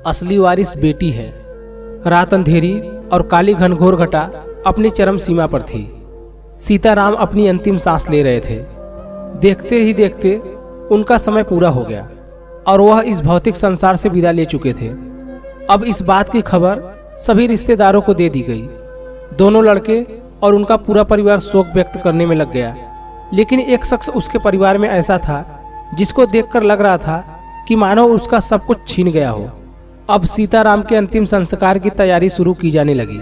असली वारिस बेटी है। रात अंधेरी और काली घनघोर घटा अपनी चरम सीमा पर थी। सीताराम अपनी अंतिम सांस ले रहे थे। देखते ही देखते उनका समय पूरा हो गया और वह इस भौतिक संसार से विदा ले चुके थे। अब इस बात की खबर सभी रिश्तेदारों को दे दी गई। दोनों लड़के और उनका पूरा परिवार शोक व्यक्त करने में लग गया। लेकिन एक शख्स उसके परिवार में ऐसा था जिसको देखकर लग रहा था कि मानो उसका सब कुछ छीन गया हो। अब सीताराम के अंतिम संस्कार की तैयारी शुरू की जाने लगी।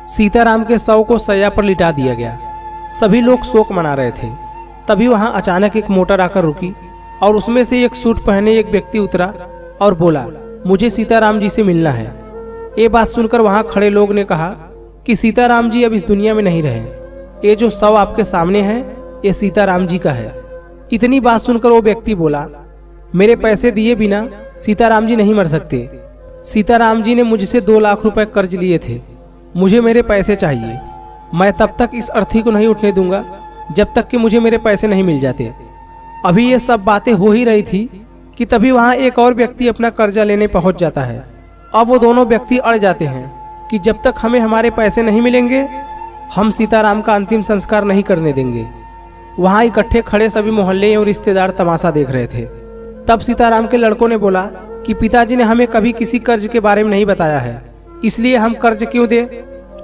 सीताराम के शव को सैया पर लिटा दिया गया। सभी लोग शोक मना रहे थे। तभी वहां अचानक एक मोटर आकर रुकी और उसमें से एक सूट पहने एक व्यक्ति उतरा और बोला, मुझे सीताराम जी से मिलना है। ये बात सुनकर वहां खड़े लोग ने कहा कि सीताराम जी अब इस दुनिया में नहीं रहे। ये जो शव आपके सामने है ये सीताराम जी का है। इतनी बात सुनकर वो व्यक्ति बोला, मेरे पैसे दिए बिना सीताराम जी नहीं मर सकते। सीताराम जी ने मुझसे 2 लाख रुपए कर्ज लिए थे। मुझे मेरे पैसे चाहिए। मैं तब तक इस अर्थी को नहीं उठने दूंगा जब तक कि मुझे मेरे पैसे नहीं मिल जाते। अभी ये सब बातें हो ही रही थी कि तभी वहां एक और व्यक्ति अपना कर्जा लेने पहुंच जाता है। अब वो दोनों व्यक्ति अड़ जाते हैं कि जब तक हमें हमारे पैसे नहीं मिलेंगे हम सीताराम का अंतिम संस्कार नहीं करने देंगे। वहां इकट्ठे खड़े सभी मोहल्ले और रिश्तेदार तमाशा देख रहे थे। तब सीताराम के लड़कों ने बोला कि पिताजी ने हमें कभी किसी कर्ज के बारे में नहीं बताया है, इसलिए हम कर्ज क्यों दें।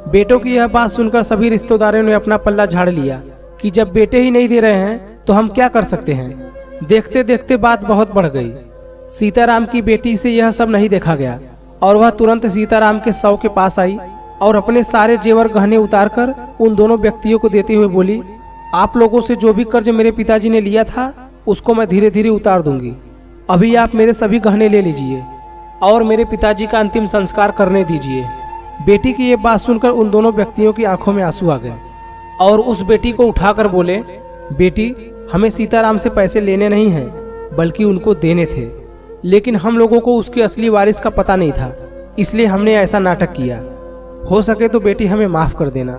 बेटों की यह बात सुनकर सभी रिश्तेदारों ने अपना पल्ला झाड़ लिया कि जब बेटे ही नहीं दे रहे हैं तो हम क्या कर सकते हैं। देखते देखते बात बहुत बढ़ गई। सीताराम की बेटी से यह सब नहीं देखा गया और वह तुरंत सीताराम के शव के पास आई और अपने सारे जेवर गहने उतारकर उन दोनों व्यक्तियों को देते हुए बोली, आप लोगों से जो भी कर्ज मेरे पिताजी ने लिया था उसको मैं धीरे धीरे उतार दूंगी। अभी आप मेरे सभी गहने ले लीजिए और मेरे पिताजी का अंतिम संस्कार करने दीजिए। बेटी की ये बात सुनकर उन दोनों व्यक्तियों की आंखों में आंसू आ गए और उस बेटी को उठाकर बोले, बेटी हमें सीताराम से पैसे लेने नहीं हैं बल्कि उनको देने थे, लेकिन हम लोगों को उसके असली वारिस का पता नहीं था, इसलिए हमने ऐसा नाटक किया। हो सके तो बेटी हमें माफ कर देना।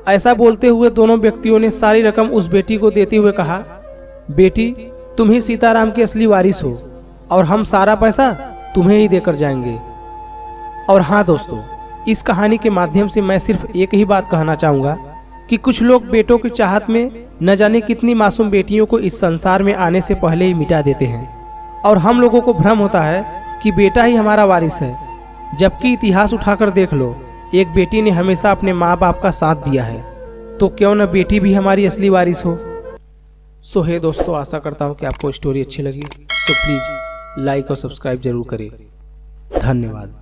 ऐसा बोलते हुए दोनों व्यक्तियों ने सारी रकम उस बेटी को देते हुए कहा, बेटी तुम ही सीताराम के असली वारिस हो और हम सारा पैसा तुम्हें ही देकर जाएंगे। और हाँ दोस्तों, इस कहानी के माध्यम से मैं सिर्फ एक ही बात कहना चाहूँगा कि कुछ लोग बेटों की चाहत में न जाने कितनी मासूम बेटियों को इस संसार में आने से पहले ही मिटा देते हैं और हम लोगों को भ्रम होता है कि बेटा ही हमारा वारिस है, जबकि इतिहास उठाकर देख लो, एक बेटी ने हमेशा अपने माँ बाप का साथ दिया है, तो क्यों न बेटी भी हमारी असली वारिस हो। सो हे दोस्तों, आशा करता हूँ कि आपको स्टोरी अच्छी लगी। सो प्लीज़ लाइक और सब्सक्राइब जरूर करें। धन्यवाद।